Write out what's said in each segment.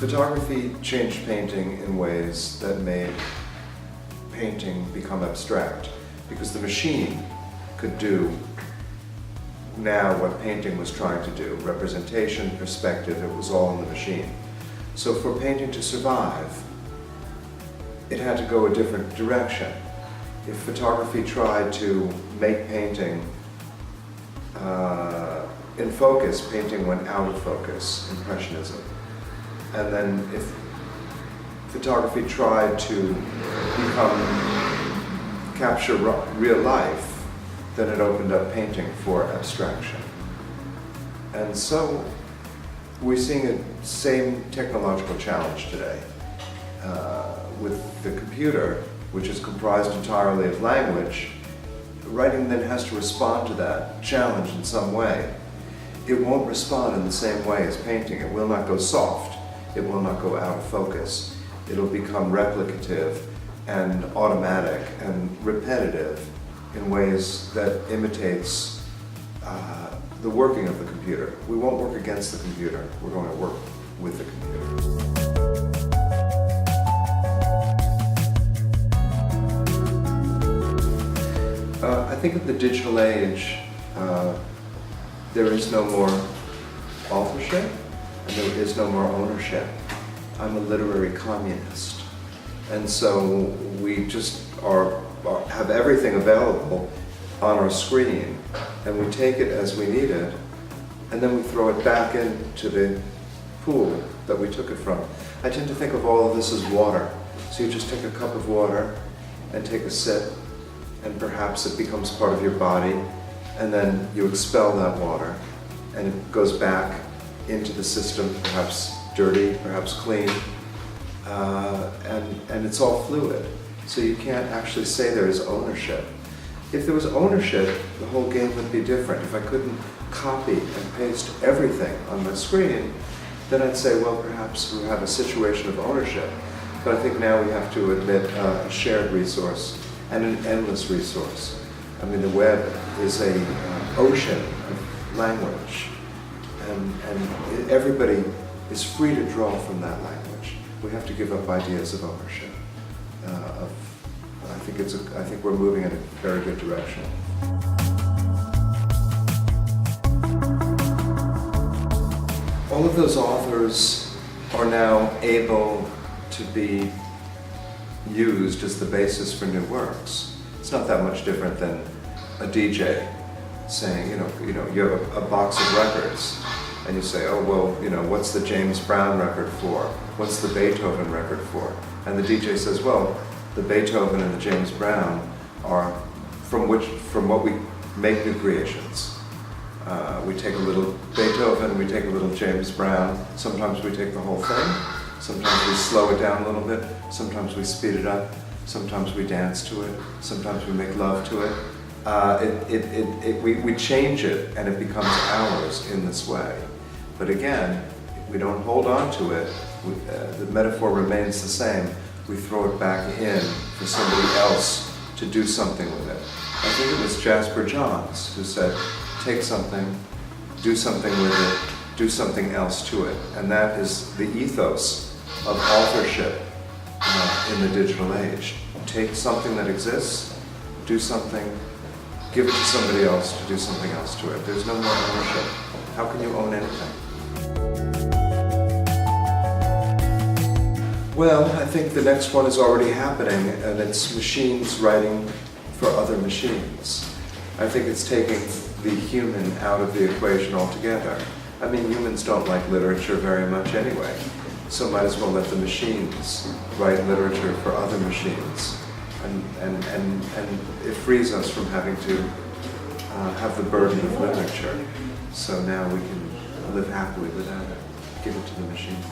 photography changed painting in ways that made painting become abstract, because the machine could do now what painting was trying to do. Representation, perspective, it was all in the machine. So for painting to survive, it had to go a different direction. If photography tried to make painting in focus, painting went out of focus, Impressionism. And then if photography tried to capture real life, then it opened up painting for abstraction. And so we're seeing the same technological challenge today. With the computer, which is comprised entirely of language, writing then has to respond to that challenge in some way. It won't respond in the same way as painting. It will not go soft. It will not go out of focus. It'll become replicative and automatic and repetitive in ways that imitates the working of the computer. We won't work against the computer. We're going to work with the computer. I think in the digital age, there is no more authorship and there is no more ownership. I'm a literary communist. And so we just have everything available on our screen, and we take it as we need it, and then we throw it back into the pool that we took it from. I tend to think of all of this as water. So you just take a cup of water and take a sip, and perhaps it becomes part of your body, and then you expel that water, and it goes back into the system, perhaps dirty, perhaps clean, and it's all fluid. So you can't actually say there is ownership. If there was ownership, the whole game would be different. If I couldn't copy and paste everything on my screen, then I'd say, well, perhaps we have a situation of ownership. But I think now we have to admit a shared resource and an endless resource. I mean, the web is an ocean of language, and everybody is free to draw from that language. We have to give up ideas of ownership. I think we're moving in a very good direction. All of those authors are now able to be used as the basis for new works. It's not that much different than a DJ saying, you have a box of records, and you say, oh, well, what's the James Brown record for? What's the Beethoven record for? And the DJ says, well, the Beethoven and the James Brown are from what we make new creations. We take a little Beethoven, we take a little James Brown. Sometimes we take the whole thing. Sometimes we slow it down a little bit. Sometimes we speed it up. Sometimes we dance to it. Sometimes we make love to it. We change it, and it becomes ours in this way. But again, we don't hold on to it. The metaphor remains the same. We throw it back in for somebody else to do something with it. I think it was Jasper Johns who said, take something, do something with it, do something else to it. And that is the ethos of authorship in the digital age. Take something that exists, do something, give it to somebody else to do something else to it. There's no more ownership. How can you own anything? Well, I think the next one is already happening, and it's machines writing for other machines. I think it's taking the human out of the equation altogether. I mean, humans don't like literature very much anyway, so might as well let the machines write literature for other machines. And it frees us from having to have the burden of literature. So now we can live happily without it, give it to the machines.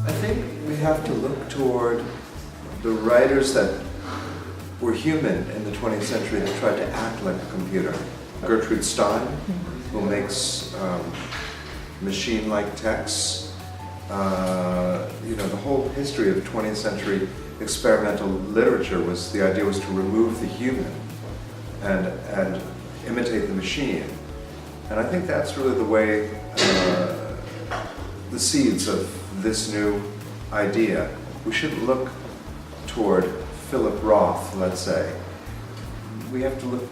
I think we have to look toward the writers that were human in the 20th century that tried to act like a computer. Gertrude Stein, who makes machine-like texts. The whole history of 20th century experimental literature the idea was to remove the human and imitate the machine. And I think that's really the way the seeds of this new idea. We shouldn't look toward Philip Roth, let's say. We have to look,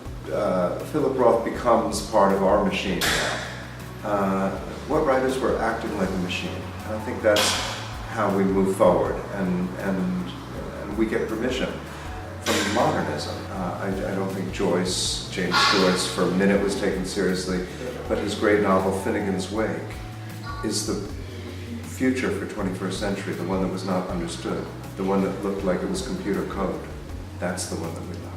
Philip Roth becomes part of our machine now. What writers were acting like a machine? And I think that's how we move forward, and we get permission from modernism. I don't think James Joyce, for a minute was taken seriously, but his great novel, Finnegan's Wake, is the future for 21st century, the one that was not understood, the one that looked like it was computer code. That's the one that we like.